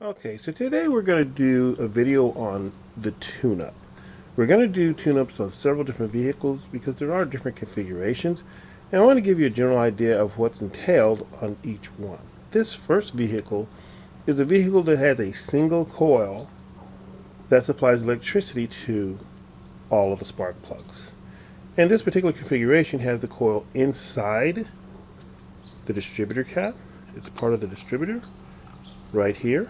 Okay, so today we're going to do a video on the tune-up. We're going to do tune-ups on several different vehicles because there are different configurations, and I want to give you a general idea of what's entailed on each one. This first vehicle is a vehicle that has a single coil that supplies electricity to all of the spark plugs. And this particular configuration has the coil inside the distributor cap. It's part of the distributor right here.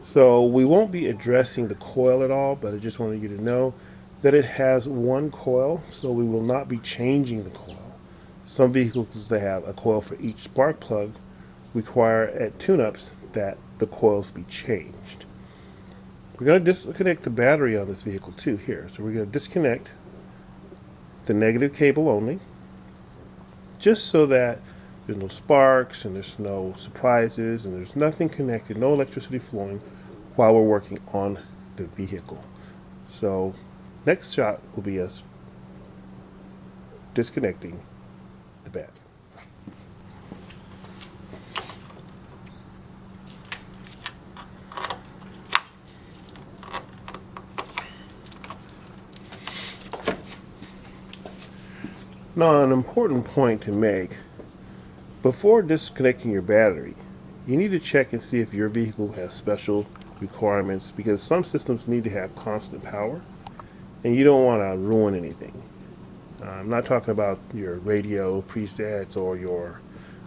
So we won't be addressing the coil at all, but I just wanted you to know that it has one coil, so we will not be changing the coil. Some vehicles that have a coil for each spark plug require at tune-ups that the coils be changed. We're going to disconnect the battery on this vehicle too here. So we're going to disconnect the negative cable only, just so that there's no sparks and there's no surprises and there's nothing connected, no electricity flowing while we're working on the vehicle. So next shot will be us disconnecting the battery. Now, an important point to make: before disconnecting your battery, you need to check and see if your vehicle has special requirements, because some systems need to have constant power and you don't want to ruin anything. I'm not talking about your radio presets or your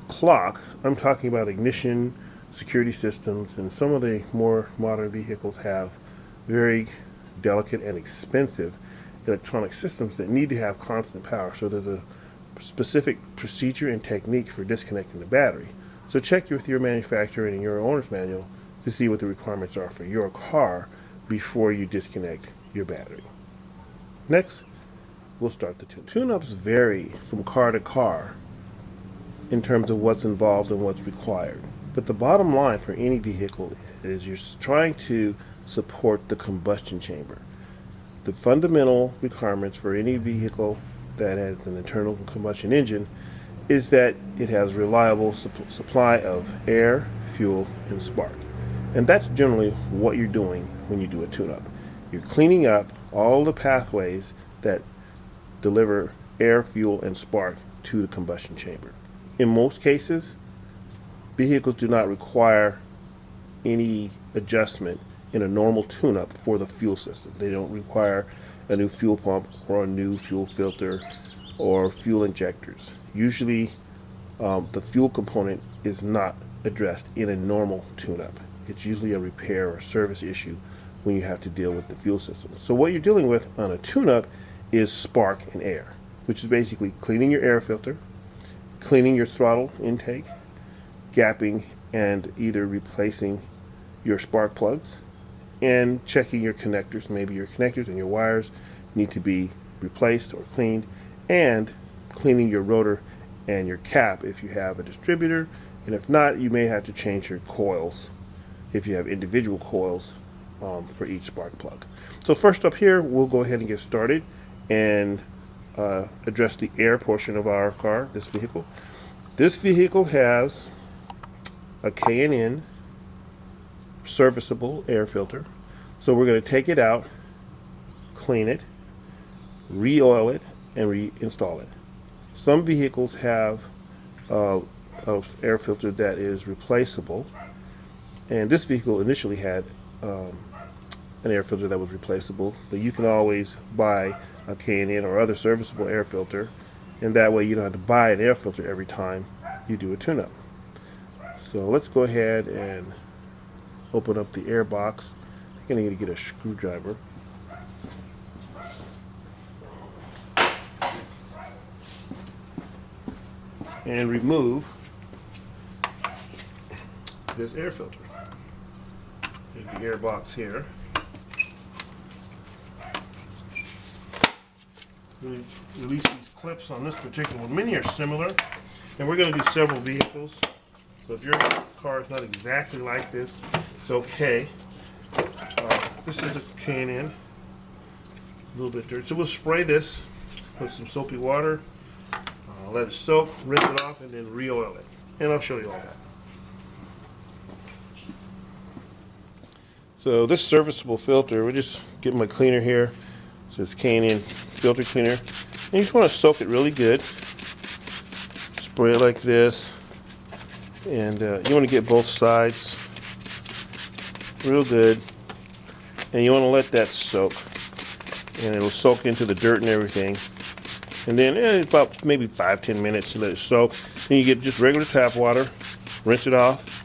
clock. I'm talking about ignition, security systems, and some of the more modern vehicles have very delicate and expensive electronic systems that need to have constant power. So there's a specific procedure and technique for disconnecting the battery. So check with your manufacturer and in your owner's manual to see what the requirements are for your car before you disconnect your battery. Next, we'll start the tune. Tune-ups vary from car to car in terms of what's involved and what's required. But the bottom line for any vehicle is you're trying to support the combustion chamber. The fundamental requirements for any vehicle that has an internal combustion engine is that it has reliable supply of air, fuel, and spark. And that's generally what you're doing when you do a tune-up. You're cleaning up all the pathways that deliver air, fuel, and spark to the combustion chamber. In most cases, vehicles do not require any adjustment in a normal tune-up for the fuel system. They don't require a new fuel pump or a new fuel filter or fuel injectors. Usually the fuel component is not addressed in a normal tune-up. It's usually a repair or service issue when you have to deal with the fuel system. So what you're dealing with on a tune-up is spark and air, which is basically cleaning your air filter, cleaning your throttle intake, gapping and either replacing your spark plugs, and checking your connectors. Maybe your connectors and your wires need to be replaced or cleaned, and cleaning your rotor and your cap if you have a distributor, and if not, you may have to change your coils if you have individual coils for each spark plug. So first up here, we'll go ahead and get started and address the air portion of our car, this vehicle. This vehicle has a K&N serviceable air filter. So we're going to take it out, clean it, re-oil it, and reinstall it. Some vehicles have an air filter that is replaceable, and this vehicle initially had an air filter that was replaceable, but you can always buy a K&N or other serviceable air filter, and that way you don't have to buy an air filter every time you do a tune-up. So let's go ahead and open up the air box. I think I need to get a screwdriver. And remove this air filter. There's the air box here. Release these clips on this particular one. Many are similar, and we're going to do several vehicles. So if your car is not exactly like this, it's okay. This is a K&N, a little bit dirty. So we'll spray this with some soapy water, let it soak, rinse it off, and then re-oil it. And I'll show you all that. So this serviceable filter, we just get my cleaner here. It says K&N filter cleaner. And you just want to soak it really good. Spray it like this. And you want to get both sides real good. And you want to let that soak. And it'll soak into the dirt and everything. And then about maybe 5-10 minutes to let it soak. Then you get just regular tap water, rinse it off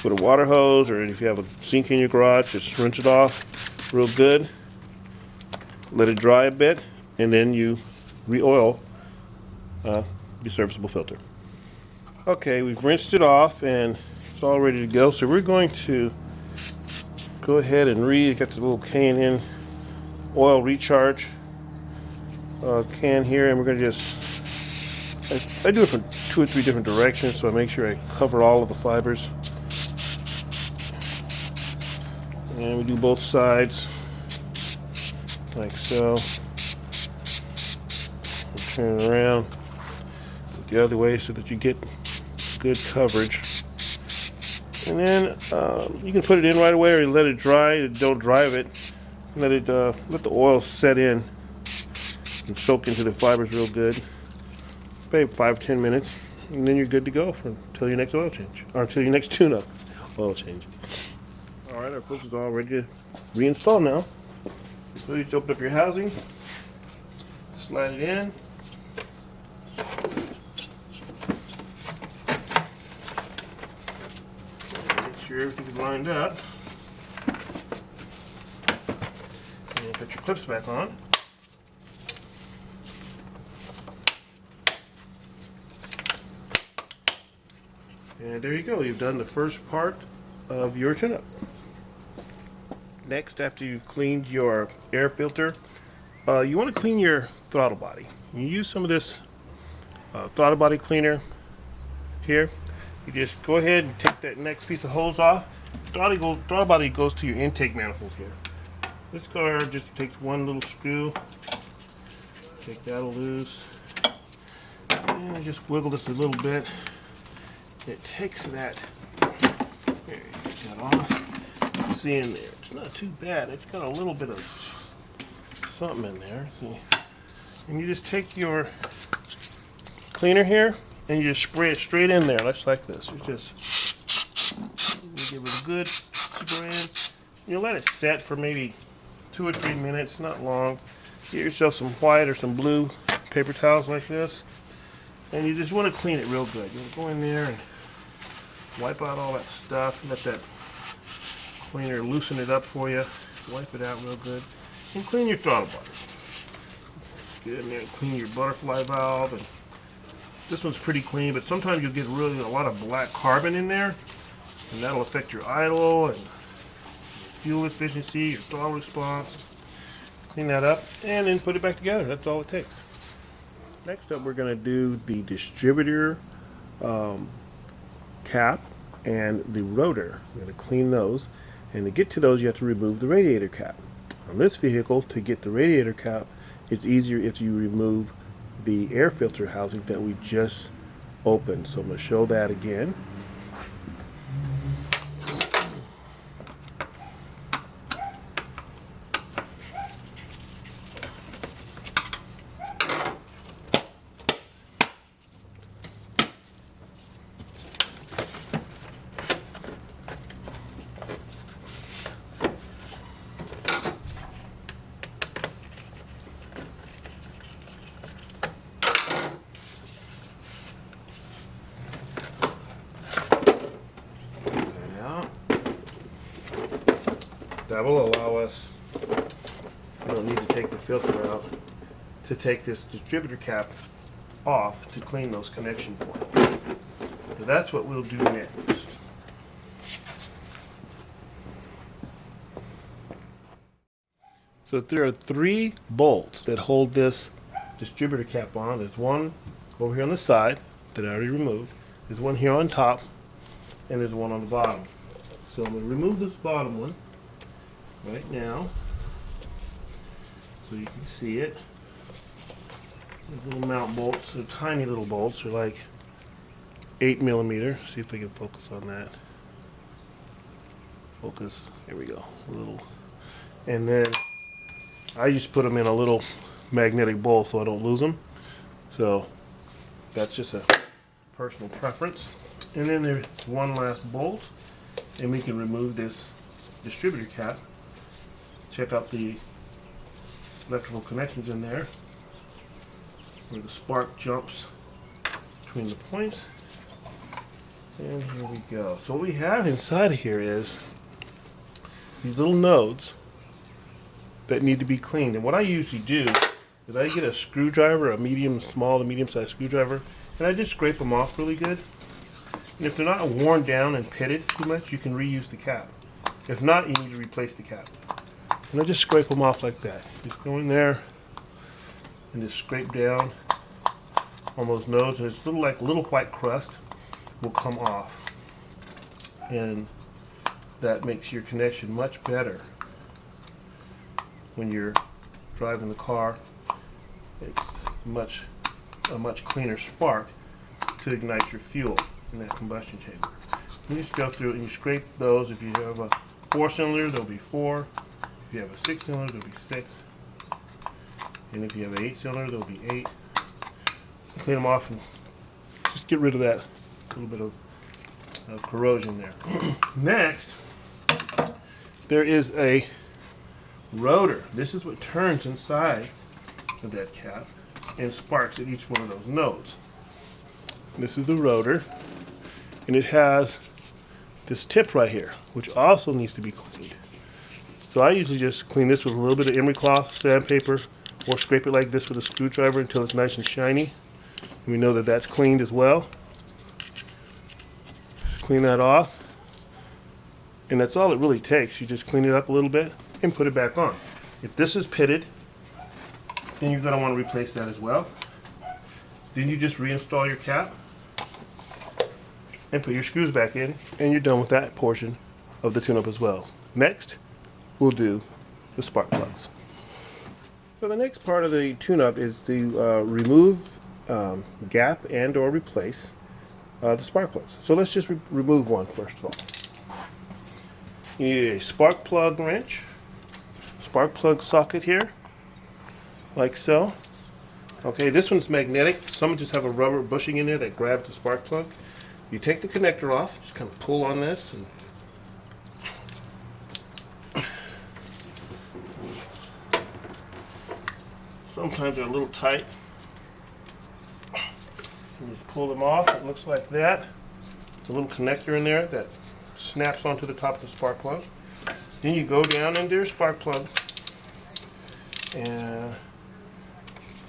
with a water hose, or if you have a sink in your garage, just rinse it off real good. Let it dry a bit, and then you re-oil your serviceable filter. Okay, we've rinsed it off and it's all ready to go. So we're going to go ahead and get the little K&N oil recharge can here, and we're going to just, I do it from 2 or 3 different directions, so I make sure I cover all of the fibers. And we do both sides like so. Turn it around the other way so that you get good coverage. And then you can put it in right away, or you let it dry. Don't drive it. Let the oil set in and soak into the fibers real good. Maybe 5-10 minutes, and then you're good to go until your next oil change, or until your next tune-up oil change. All right, our filter's all ready to reinstall now. So you just open up your housing, slide it in. Make sure everything's lined up. And put your clips back on. And there you go, you've done the first part of your tune-up. Next, after you've cleaned your air filter, you want to clean your throttle body. You use some of this throttle body cleaner here. You just go ahead and take that next piece of hose off. Throttle body goes to your intake manifold here. This car just takes one little screw. Take that loose. And just wiggle this a little bit. It takes that. There, you get that off. See in there. It's not too bad. It's got a little bit of something in there. See? And you just take your cleaner here and you just spray it straight in there, just like this. You give it a good spray in. You let it set for maybe 2 or 3 minutes, not long. Get yourself some white or some blue paper towels like this, and you just want to clean it real good. You go in there and wipe out all that stuff. Let that cleaner loosen it up for you. Wipe it out real good. And clean your throttle body. Get in there and clean your butterfly valve. And this one's pretty clean, but sometimes you'll get really a lot of black carbon in there, and that'll affect your idle and fuel efficiency, your throttle response. Clean that up and then put it back together. That's all it takes. Next up, we're going to do the distributor cap and the rotor. We're going to clean those, and to get to those you have to remove the radiator cap. On this vehicle, to get the radiator cap, it's easier if you remove the air filter housing that we just opened. So I'm going to show that again. That will allow us, we don't need to take the filter out, to take this distributor cap off to clean those connection points. So that's what we'll do next. So there are 3 bolts that hold this distributor cap on. There's one over here on the side that I already removed. There's one here on top, and there's one on the bottom. So I'm going to remove this bottom one right now so you can see it. These little mount bolts, they're tiny little bolts. They're like 8 millimeter. See if we can focus on that. focus. There we go. A little, and then I just put them in a little magnetic bowl so I don't lose them. So that's just a personal preference. And then there's one last bolt, and we can remove this distributor cap. Check out the electrical connections in there where the spark jumps between the points. And here we go. So what we have inside of here is these little nodes that need to be cleaned. And what I usually do is I get a screwdriver, a small to medium-sized screwdriver, and I just scrape them off really good. And if they're not worn down and pitted too much, you can reuse the cap. If not, you need to replace the cap. And I just scrape them off like that. Just go in there and just scrape down on those nodes, and it's like a little white crust will come off. And that makes your connection much better when you're driving the car. It's a much cleaner spark to ignite your fuel in that combustion chamber. You just go through and you scrape those. If you have a 4-cylinder, there'll be 4. If you have a 6-cylinder, there'll be 6. And if you have an 8-cylinder, there'll be 8. Clean them off and just get rid of that little bit of corrosion there. Next, there is a rotor. This is what turns inside of that cap and sparks at each one of those nodes. This is the rotor, and it has this tip right here, which also needs to be cleaned. So I usually just clean this with a little bit of emery cloth, sandpaper, or scrape it like this with a screwdriver until it's nice and shiny. And we know that that's cleaned as well. Just clean that off. And that's all it really takes. You just clean it up a little bit and put it back on. If this is pitted, then you're going to want to replace that as well. Then you just reinstall your cap and put your screws back in, and you're done with that portion of the tune-up as well. Next, we'll do the spark plugs. So the next part of the tune-up is to remove, gap and or replace the spark plugs. So let's just remove one first of all. You need a spark plug wrench, spark plug socket here, like so. Okay, this one's magnetic. Some just have a rubber bushing in there that grabs the spark plug. You take the connector off, just kind of pull on this, and sometimes they're a little tight. And just pull them off. It looks like that. There's a little connector in there that snaps onto the top of the spark plug. Then you go down into your spark plug and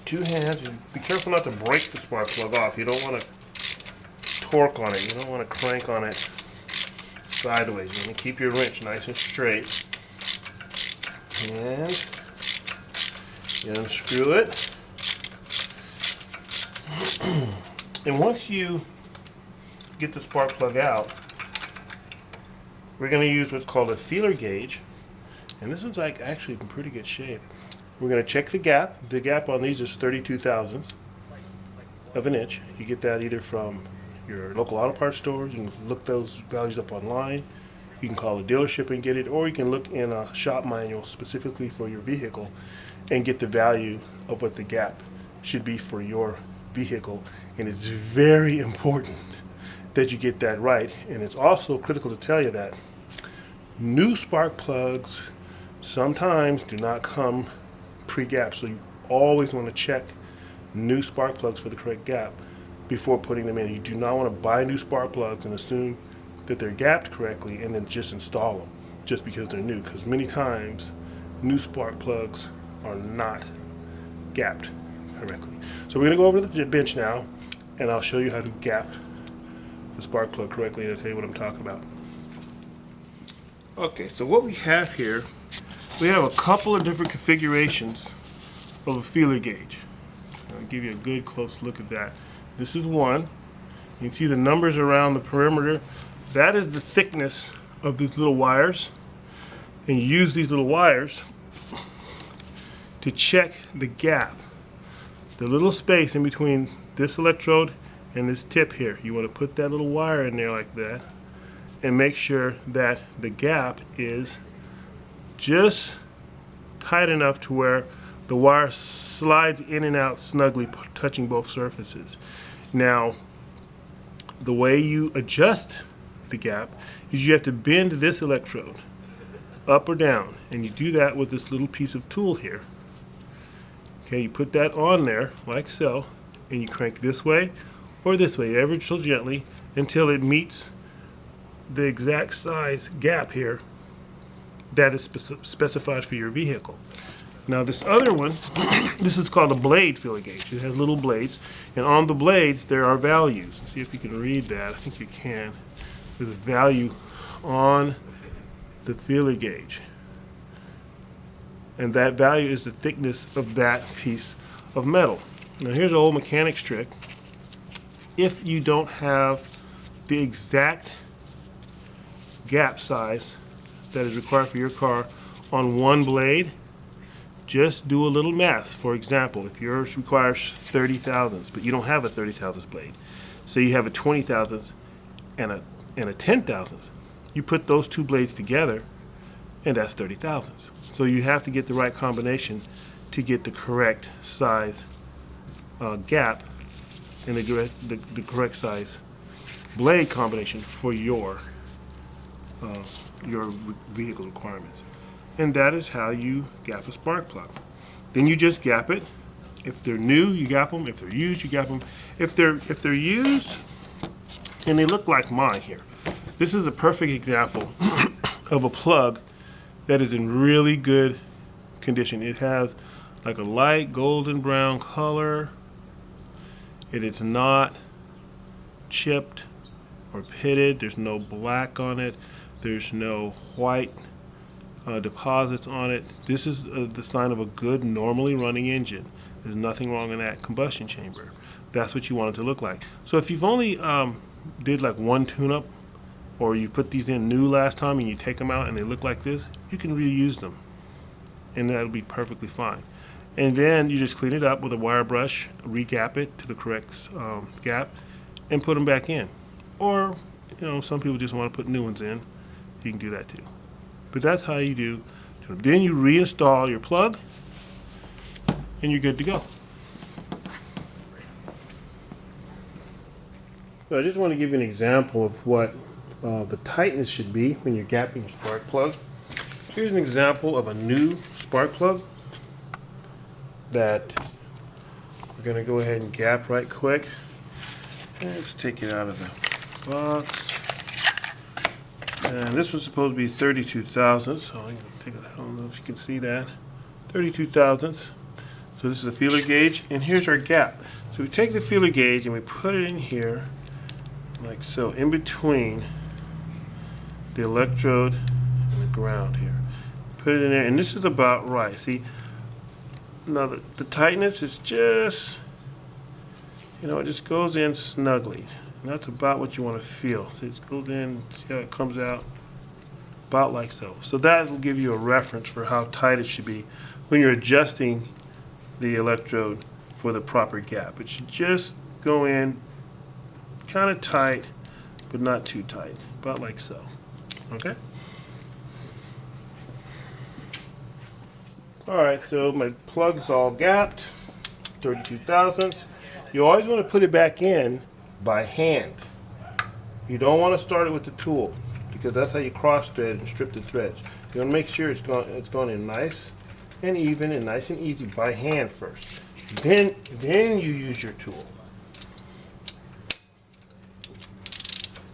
2 hands. And be careful not to break the spark plug off. You don't want to torque on it. You don't want to crank on it sideways. You want to keep your wrench nice and straight. And you unscrew it. And once you get the spark plug out, we're going to use what's called a feeler gauge. And this one's like actually in pretty good shape. We're going to check the gap. The gap on these is 32 thousandths of an inch. You get that either from your local auto parts stores. You can look those values up online. You can call a dealership and get it, or you can look in a shop manual specifically for your vehicle and get the value of what the gap should be for your vehicle. And it's very important that you get that right. And it's also critical to tell you that new spark plugs sometimes do not come pre-gap, so you always want to check new spark plugs for the correct gap before putting them in. You do not want to buy new spark plugs and assume that they're gapped correctly and then just install them just because they're new, because many times new spark plugs are not gapped correctly. So we're going to go over to the bench now, and I'll show you how to gap the spark plug correctly, and I'll tell you what I'm talking about. Okay, so what we have here, we have a couple of different configurations of a feeler gauge. I'll give you a good close look at that. This is one. You can see the numbers around the perimeter. That is the thickness of these little wires. And you use these little wires to check the gap, the little space in between this electrode and this tip here. You want to put that little wire in there like that, and make sure that the gap is just tight enough to where the wire slides in and out snugly, touching both surfaces. Now, the way you adjust the gap is you have to bend this electrode up or down, and you do that with this little piece of tool here. Okay, you put that on there like so, and you crank this way or this way, ever so gently, until it meets the exact size gap here that is specified for your vehicle. Now this other one, this is called a blade feeler gauge. It has little blades, and on the blades there are values. Let's see if you can read that. I think you can. There's a value on the feeler gauge, and that value is the thickness of that piece of metal. Now here's an old mechanic's trick. If you don't have the exact gap size that is required for your car on one blade, just do a little math. For example, if yours requires 30 thousandths, but you don't have a 30 thousandths blade, so you have a 20 thousandths and a 10 thousandths, you put those two blades together, and that's 30 thousandths. So you have to get the right combination to get the correct size gap and the correct size blade combination for your vehicle requirements. And that is how you gap a spark plug. Then you just gap it. If they're new, you gap them. If they're used, you gap them. If they're used, and they look like mine here, this is a perfect example of a plug that is in really good condition. It has like a light golden brown color. It is not chipped or pitted. There's no black on it. There's no white deposits on it. This is the sign of a good, normally running engine. There's nothing wrong in that combustion chamber. That's what you want it to look like. So if you've only did like one tune-up, or you put these in new last time and you take them out and they look like this, you can reuse them, and that'll be perfectly fine. And then you just clean it up with a wire brush, re-gap it to the correct gap, and put them back in. Or, some people just want to put new ones in. You can do that too. But that's how you do. Then you reinstall your plug, and you're good to go. So I just want to give you an example of what the tightness should be when you're gapping your spark plug. Here's an example of a new spark plug that we're going to go ahead and gap right quick. And let's take it out of the box. And this was supposed to be 32 thousandths, so I'm going to take it, I don't know if you can see that. 32 thousandths. So this is a feeler gauge, and here's our gap. So we take the feeler gauge and we put it in here, like so, in between the electrode and the ground here. Put it in there, and this is about right. See, now the tightness is just, it just goes in snugly. And that's about what you want to feel. So it just goes in, see how it comes out, about like so. So that will give you a reference for how tight it should be when you're adjusting the electrode for the proper gap. It should just go in kind of tight, but not too tight, about like so. Okay? Alright, so my plug's all gapped, 32 thousandths. You always want to put it back in by hand. You don't want to start it with the tool, because that's how you cross thread and strip the threads. You want to make sure it's gone in nice and even and nice and easy by hand first. Then you use your tool.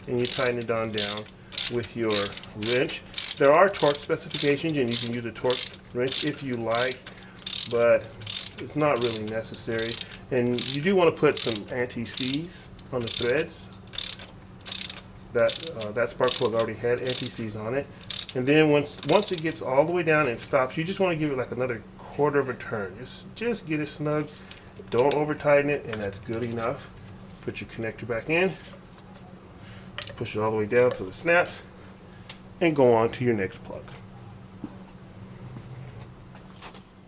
And you tighten it on down with your wrench. There are torque specifications, and you can use a torque wrench if you like, but it's not really necessary. And you do want to put some anti-seize on the threads. That spark plug already had anti-seize on it. And then once it gets all the way down and stops, you just want to give it like another quarter of a turn. Just get it snug. Don't over tighten it, and that's good enough. Put your connector back in. Push it all the way down till it snaps, and go on to your next plug.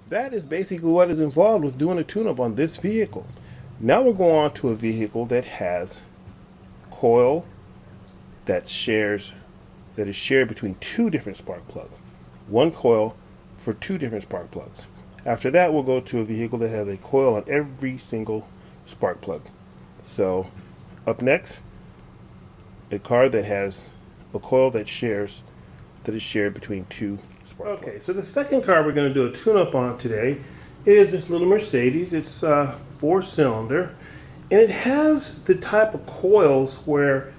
That is basically what is involved with doing a tune-up on this vehicle. Now we're going on to a vehicle that has coil that shares that is shared between two different spark plugs. One coil for two different spark plugs. After that, we'll go to a vehicle that has a coil on every single spark plug. So, up next, a car that has a coil that is shared between two spark plugs. Okay, so the second car we're going to do a tune-up on today is this little Mercedes. It's 4-cylinder, and it has the type of coils where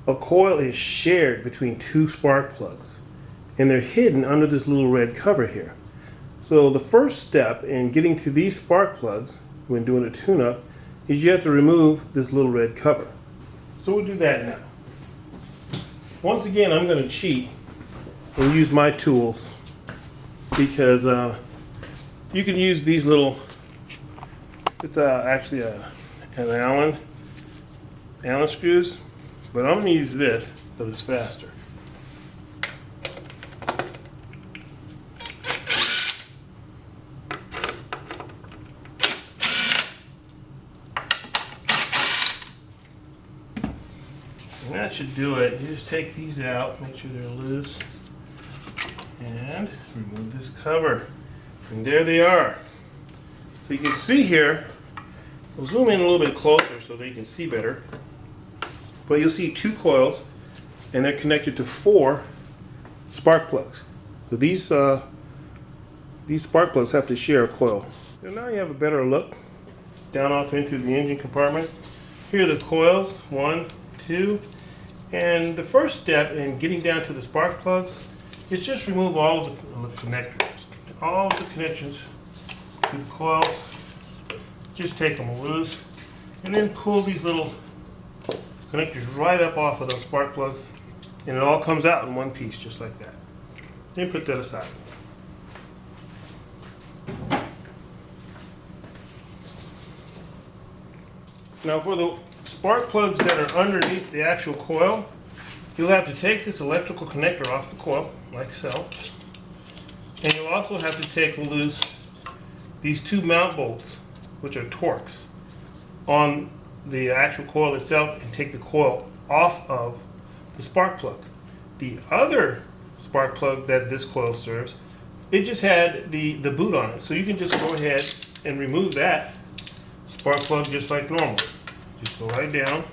a coil is shared between two spark plugs, and they're hidden under this little red cover here. So the first step in getting to these spark plugs when doing a tune-up is you have to remove this little red cover. So we'll do that now. Once again, I'm going to cheat and use my tools because you can use these little, it's actually an Allen screws, but I'm going to use this because it's faster. And that should do it. You just take these out, make sure they're loose, and remove this cover. And there they are. So you can see here, we'll zoom in a little bit closer so that you can see better. But you'll see two coils, and they're connected to 4 spark plugs. So these spark plugs have to share a coil. So now you have a better look down off into the engine compartment. Here are the coils, 1, 2, and the first step in getting down to the spark plugs is just remove all of the connectors. All of the connections to the coils, just take them loose, and then pull these little connectors right up off of those spark plugs, and it all comes out in one piece, just like that. Then put that aside. Now for the spark plugs that are underneath the actual coil, you'll have to take this electrical connector off the coil, like so. And you'll also have to take loose these 2 mount bolts, which are Torx, on the actual coil itself, and take the coil off of the spark plug. The other spark plug that this coil serves, it just had the boot on it. So you can just go ahead and remove that spark plug just like normal. Just go right down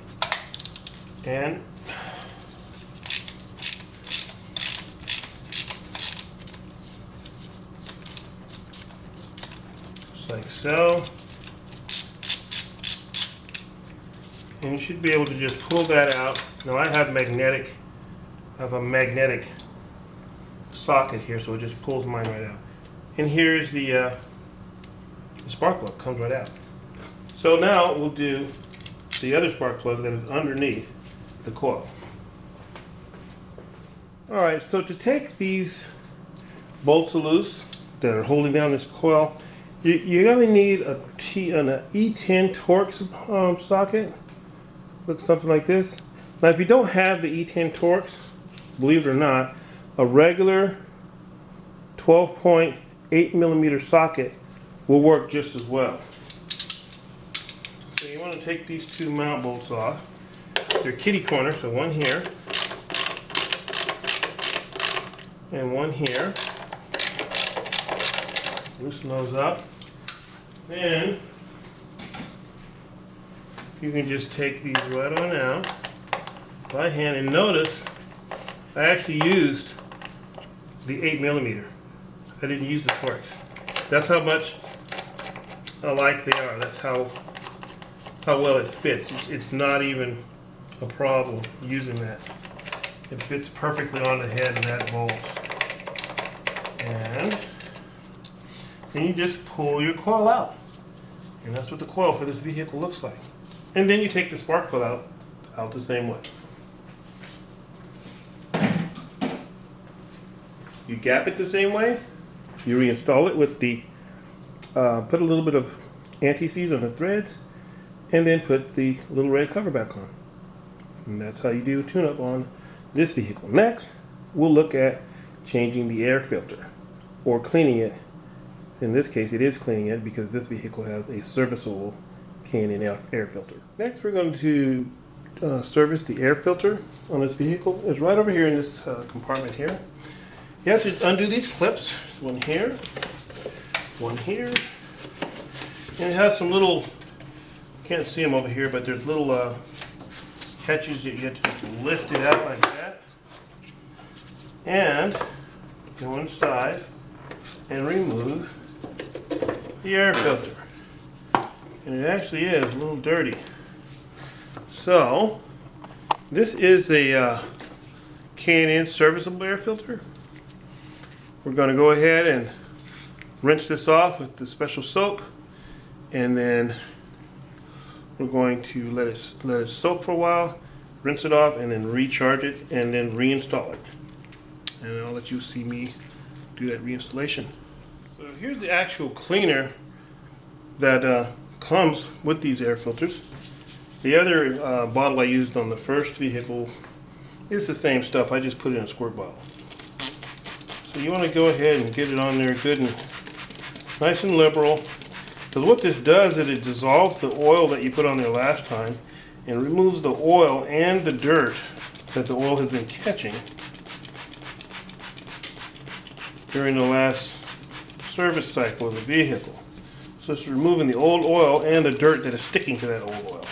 and just like so. And you should be able to just pull that out. Now I have a magnetic socket here, so it just pulls mine right out. And here's the spark plug, comes right out. So now we'll do the other spark plug that is underneath the coil. Alright, so to take these bolts loose that are holding down this coil, you're going to need an E10 Torx socket. Looks something like this. Now if you don't have the E10 Torx, believe it or not, a regular 12.8 millimeter socket will work just as well. So you want to take these 2 mount bolts off. They're kitty corner, so one here and one here. Loosen those up. Then you can just take these right on out by hand, and notice I actually used the 8 millimeter. I didn't use the Torx. That's how much alike they are. That's how well it fits. It's not even a problem using that. It fits perfectly on the head of that bolt. And then you just pull your coil out. And that's what the coil for this vehicle looks like. And then you take the spark plug out the same way. You gap it the same way. You reinstall it with the, put a little bit of anti-seize on the threads, and then put the little red cover back on. And that's how you do a tune-up on this vehicle. Next, we'll look at changing the air filter, or cleaning it. In this case, it is cleaning it because this vehicle has a serviceable K&N air filter. Next, we're going to service the air filter on this vehicle is right over here in this compartment here. You have to undo these clips. One here, and it has some little, can't see them over here, but there's little catches that you have to just lift it out like that, and go inside and remove the air filter. And it actually is a little dirty. So this is a K&N serviceable air filter. We're going to go ahead and rinse this off with the special soap, and then we're going to let it soak for a while, rinse it off, and then recharge it, and then reinstall it. And I'll let you see me do that reinstallation. So here's the actual cleaner that comes with these air filters. The other bottle I used on the first vehicle is the same stuff. I just put it in a squirt bottle. So you want to go ahead and get it on there good and nice and liberal. Because what this does is it dissolves the oil that you put on there last time and removes the oil and the dirt that the oil has been catching during the last service cycle of the vehicle. So it's removing the old oil and the dirt that is sticking to that old oil.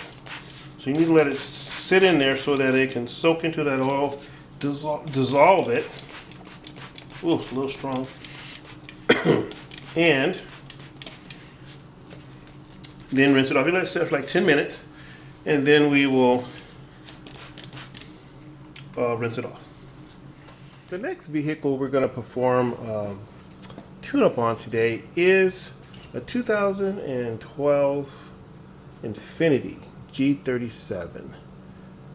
So you need to let it sit in there so that it can soak into that oil, dissolve it. Ooh, it's a little strong. And then rinse it off. You let it sit for like 10 minutes, and then we will rinse it off. The next vehicle we're going to perform tune-up on today is a 2012 Infinity G37.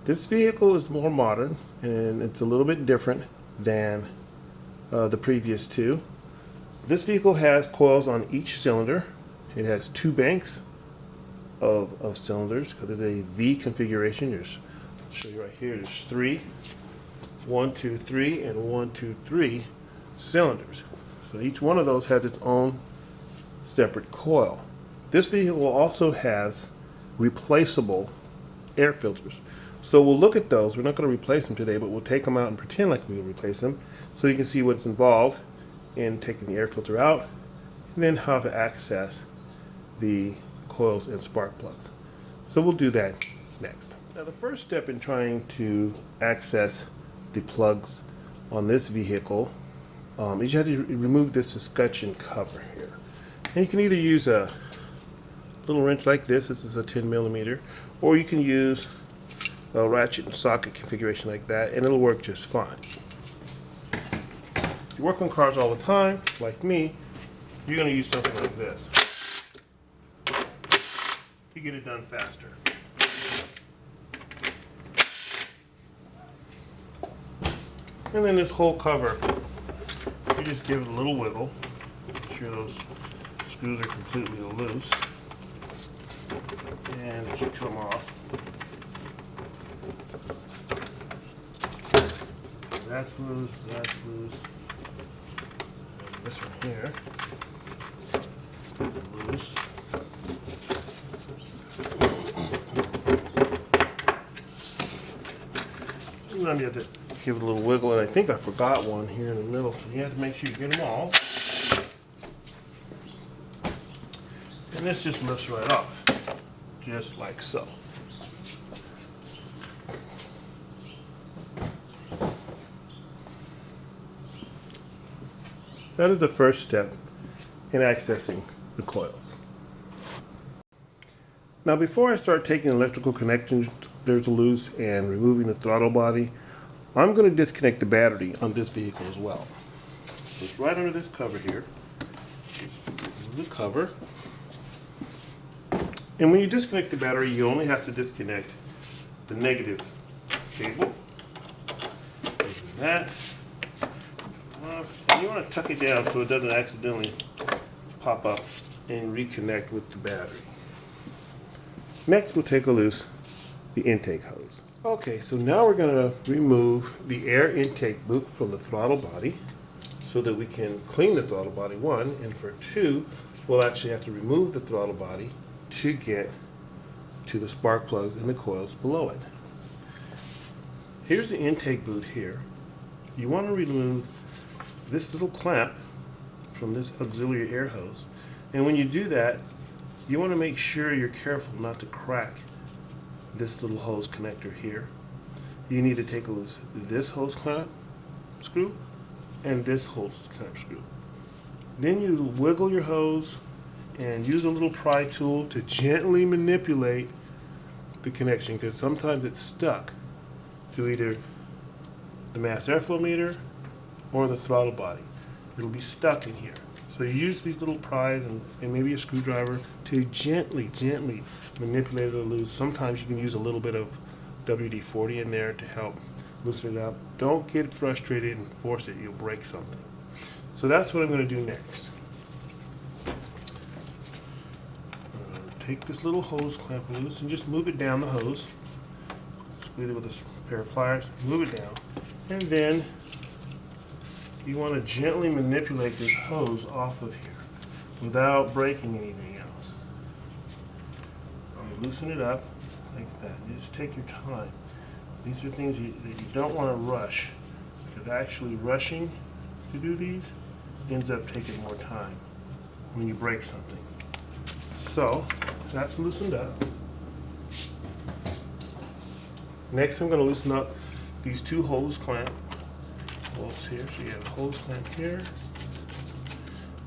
This vehicle is more modern, and it's a little bit different than the previous two. This vehicle has coils on each cylinder. It has two banks of cylinders because it's a V configuration. I'll show you right here. There's three, 1, 2, 3, and 1, 2, 3 cylinders. So each one of those has its own separate coil. This vehicle also has replaceable air filters. So we'll look at those. We're not going to replace them today, but we'll take them out and pretend like we will replace them so you can see what's involved in taking the air filter out, and then how to access the coils and spark plugs. So we'll do that next. Now the first step in trying to access the plugs on this vehicle is you have to remove this escutcheon cover here. And you can either use a little wrench like this. This is a 10 millimeter, or you can use a ratchet and socket configuration like that, and it'll work just fine. If you work on cars all the time, like me, you're going to use something like this to get it done faster. And then this whole cover, you just give it a little wiggle. Make sure those screws are completely loose, and it should come off. That's loose, that's loose. And this one here is loose. Sometimes you have to give it a little wiggle, and I think I forgot one here in the middle, so you have to make sure you get them all. And this just lifts right off, just like so. That is the first step in accessing the coils. Now before I start taking electrical connectors loose and removing the throttle body, I'm going to disconnect the battery on this vehicle as well. So it's right under this cover here. Just remove the cover. And when you disconnect the battery, you only have to disconnect the negative cable. Like that. And you want to tuck it down so it doesn't accidentally pop up and reconnect with the battery. Next, we'll take loose the intake hose. Okay, so now we're going to remove the air intake loop from the throttle body so that we can clean the throttle body, one, and for two, we'll actually have to remove the throttle body to get to the spark plugs and the coils below it. Here's the intake boot here. You want to remove this little clamp from this auxiliary air hose. And when you do that, you want to make sure you're careful not to crack this little hose connector here. You need to take loose this hose clamp screw and this hose clamp screw. Then you wiggle your hose and use a little pry tool to gently manipulate the connection, because sometimes it's stuck to either the mass airflow meter or the throttle body. It'll be stuck in here. So you use these little pries and maybe a screwdriver to gently manipulate it loose. Sometimes you can use a little bit of WD-40 in there to help loosen it up. Don't get frustrated and force it, you'll break something. So that's what I'm going to do next. Take this little hose clamp loose and just move it down the hose. Squeeze it with a pair of pliers, move it down. And then you want to gently manipulate this hose off of here without breaking anything else. You loosen it up like that. You just take your time. These are things that you don't want to rush, because actually rushing to do these ends up taking more time when you break something. So that's loosened up. Next I'm going to loosen up these two hose clamp bolts here. So you have a hose clamp here.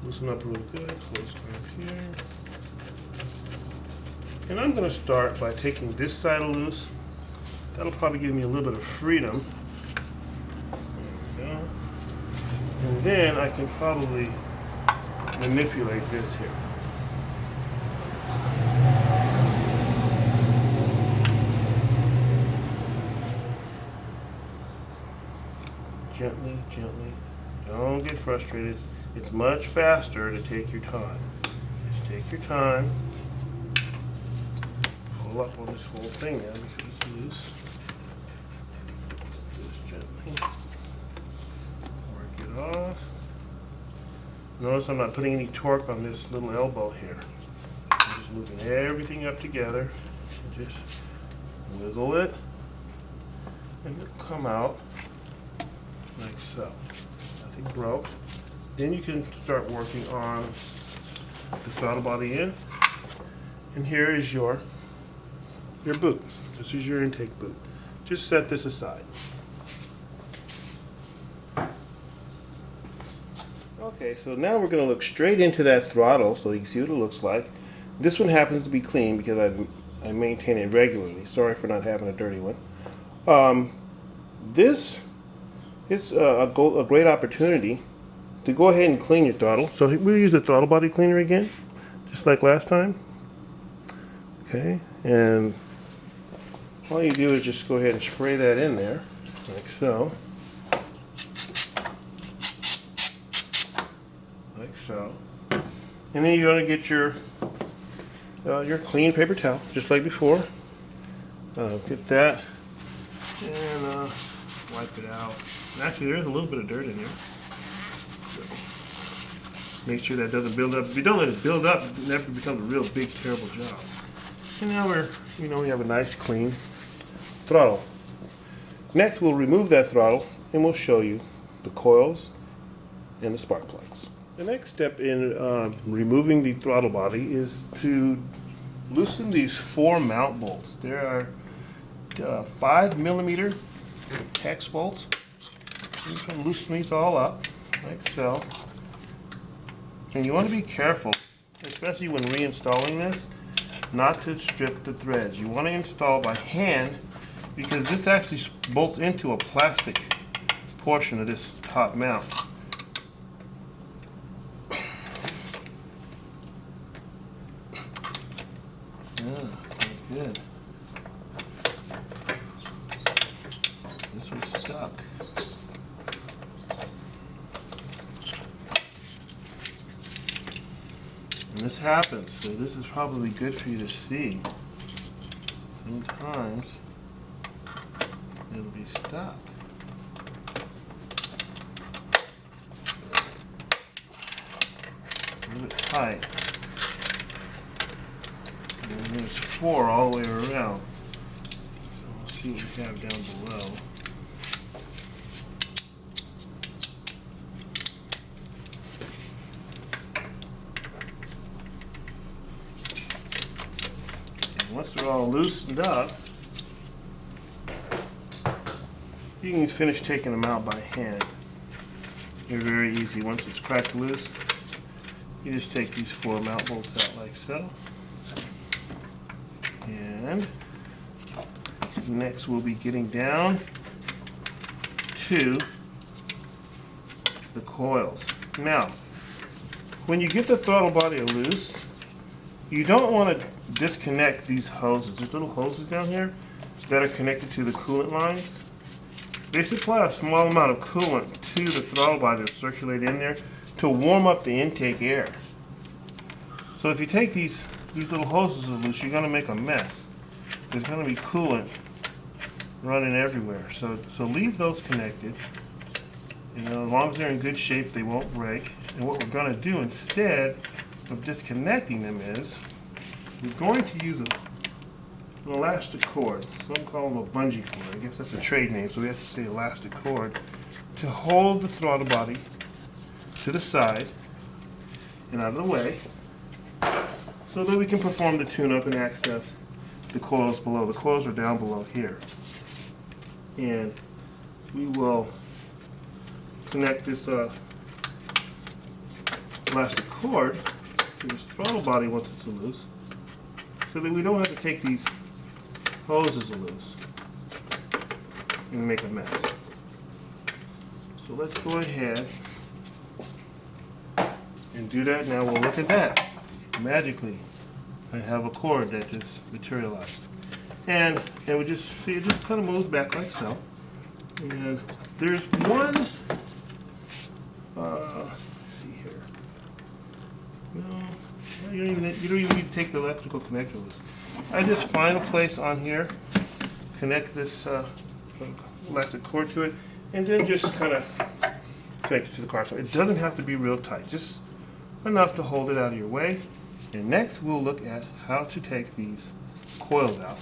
Loosen up real good. Hose clamp here. And I'm going to start by taking this side loose. That'll probably give me a little bit of freedom. There we go. And then I can probably manipulate this here. Gently, gently. Don't get frustrated. It's much faster to take your time. Just take your time. Pull up on this whole thing now because it's loose. Just gently work it off. Notice I'm not putting any torque on this little elbow here. I'm just moving everything up together. And just wiggle it, and it'll come out like so. Nothing broke. Then you can start working on the throttle body in. And here is your boot. This is your intake boot. Just set this aside. Okay, so now we're going to look straight into that throttle so you can see what it looks like. This one happens to be clean because I maintain it regularly. Sorry for not having a dirty one. This is a great opportunity to go ahead and clean your throttle. So we'll use the throttle body cleaner again, just like last time. Okay, and all you do is just go ahead and spray that in there, like so. Like so. And then you're going to get your clean paper towel, just like before. Get that and wipe it out. Actually, there is a little bit of dirt in here. So make sure that doesn't build up. If you don't let it build up, it never becomes a real big, terrible job. And now we have a nice, clean throttle. Next, we'll remove that throttle and we'll show you the coils and the spark plugs. The next step in removing the throttle body is to loosen these 4 mount bolts. There are 5mm hex bolts. You can loosen these all up like so. And you want to be careful, especially when reinstalling this, not to strip the threads. You want to install by hand because this actually bolts into a plastic portion of this top mount. Yeah, good. This one's stuck. And this happens, so this is probably good for you to see. Sometimes it'll be stuck. Move it tight. And there's 4 all the way around. So we'll see what we have down below. all loosened up, you can finish taking them out by hand. They're very easy. Once it's cracked loose, you just take these 4 mount bolts out like so. And next we'll be getting down to the coils. Now, when you get the throttle body loose, you don't want to disconnect these hoses. There's little hoses down here that are connected to the coolant lines. They supply a small amount of coolant to the throttle body to circulate in there to warm up the intake air. So if you take these little hoses loose, you're going to make a mess. There's going to be coolant running everywhere. So leave those connected. You know, as long as they're in good shape, they won't break. And what we're going to do instead of disconnecting them is we're going to use an elastic cord. Some call them a bungee cord. I guess that's a trade name, so we have to say elastic cord to hold the throttle body to the side and out of the way so that we can perform the tune-up and access the coils below. The coils are down below here. And we will connect this elastic cord to this throttle body once it's loose so that we don't have to take these hoses loose and make a mess. So let's go ahead and do that now. We'll look at that. Magically, I have a cord that just materialized. And we just see it just kind of moves back like so. And there's one, let's see here. No, you don't even need to take the electrical connector loose. I just find a place on here, connect this elastic cord to it, and then just kind of connect it to the car. So it doesn't have to be real tight, just enough to hold it out of your way. And next we'll look at how to take these coils out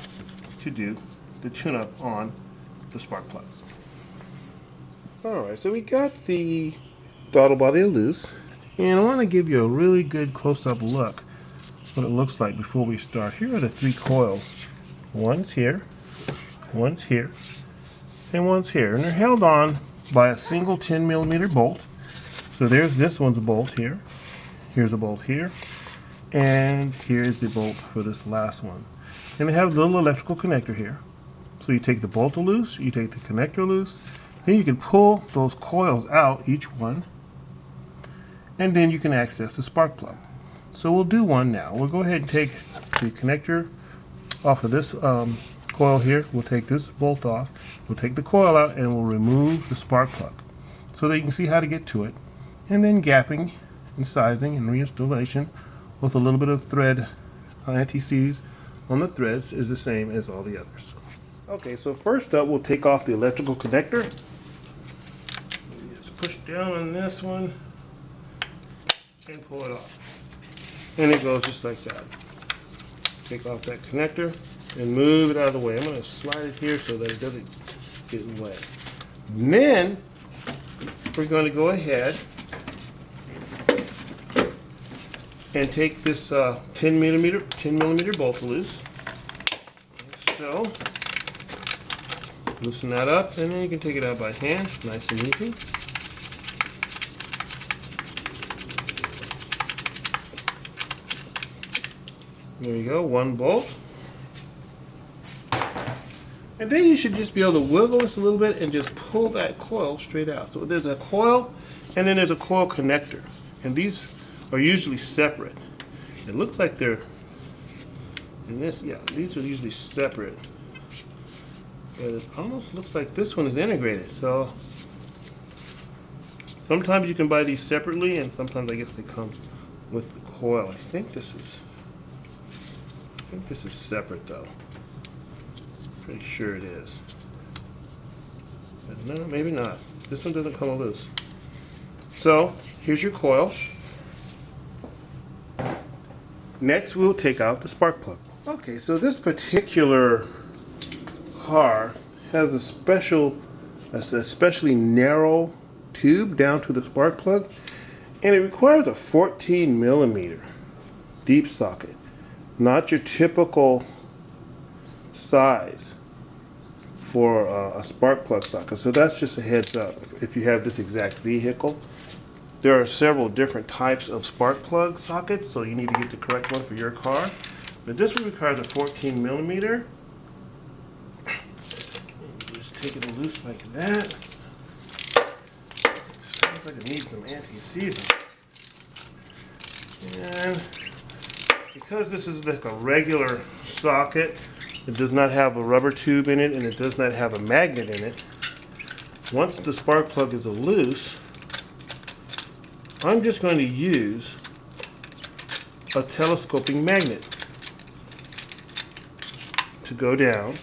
to do the tune-up on the spark plugs. Alright, so we got the throttle body loose, and I want to give you a really good close-up look what it looks like before we start. Here are the 3 coils. One's here, and one's here, and they're held on by a single 10mm bolt. So there's this one's bolt here, here's a bolt here, and here's the bolt for this last one. And they have a little electrical connector here. So you take the bolt loose, you take the connector loose, then you can pull those coils out, each one, and then you can access the spark plug. So we'll do one now. We'll go ahead and take the connector off of this coil here. We'll take this bolt off, we'll take the coil out, and we'll remove the spark plug so that you can see how to get to it. And then gapping and sizing and reinstallation with a little bit of thread anti-seize on the threads is the same as all the others. Okay, so first up we'll take off the electrical connector. Just push down on this one and pull it off. And it goes just like that. Take off that connector and move it out of the way. I'm going to slide it here so that it doesn't get in the way. And then we're going to go ahead and take this 10 millimeter bolt loose. So loosen that up, and then you can take it out by hand, nice and easy. There you go, one bolt. And then you should just be able to wiggle this a little bit and just pull that coil straight out. So there's a coil, and then there's a coil connector. And these are usually separate. It looks like they're in this, yeah, these are usually separate. But it almost looks like this one is integrated. So sometimes you can buy these separately, and sometimes I guess they come with the coil. I think this is separate though. Pretty sure it is. But no, maybe not. This one doesn't come loose. So here's your coil. Next we'll take out the spark plug. Okay, so this particular car has a especially narrow tube down to the spark plug, and it requires a 14 millimeter deep socket. Not your typical size for a spark plug socket. So that's just a heads up if you have this exact vehicle. There are several different types of spark plug sockets, so you need to get the correct one for your car. But this one requires a 14 millimeter. Just take it loose like that. Sounds like it needs some anti-seizing. And because this is like a regular socket, it does not have a rubber tube in it and it does not have a magnet in it. Once the spark plug is loose, I'm just going to use a telescoping magnet to go down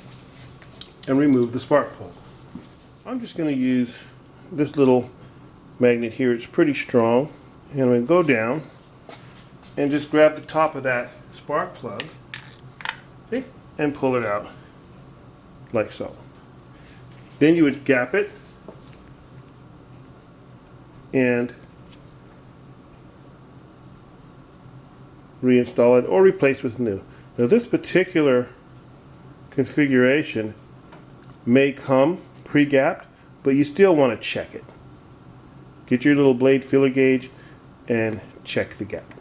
and remove the spark plug. I'm just going to use this little magnet here. It's pretty strong. And I'm going to go down and just grab the top of that spark plug, okay, and pull it out like so. Then you would gap it and reinstall it or replace with new. Now this particular configuration may come pre-gapped, but you still want to check it. Get your little blade feeler gauge and check the gap.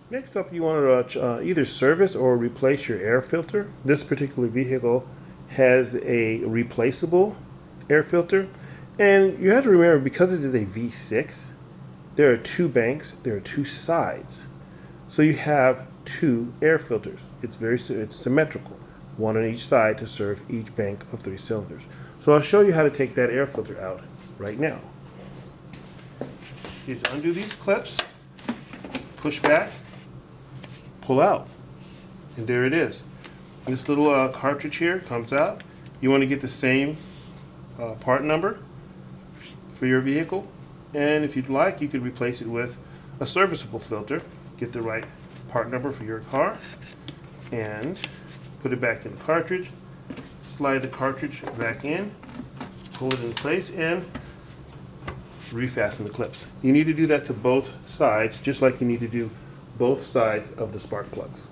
Next up, you want to either service or replace your air filter. This particular vehicle has a replaceable air filter, and you have to remember, because it is a V6, there are two banks, there are two sides. So you have two air filters. It's symmetrical, one on each side to serve each bank of 3 cylinders. So I'll show you how to take that air filter out right now. You just undo these clips, push back, pull out, and there it is. This little cartridge here comes out. You want to get the same part number for your vehicle, and if you'd like, you could replace it with a serviceable filter. Get the right part number for your car and put it back in the cartridge, slide the cartridge back in, pull it in place, and refasten the clips. You need to do that to both sides, just like you need to do both sides of the spark plugs.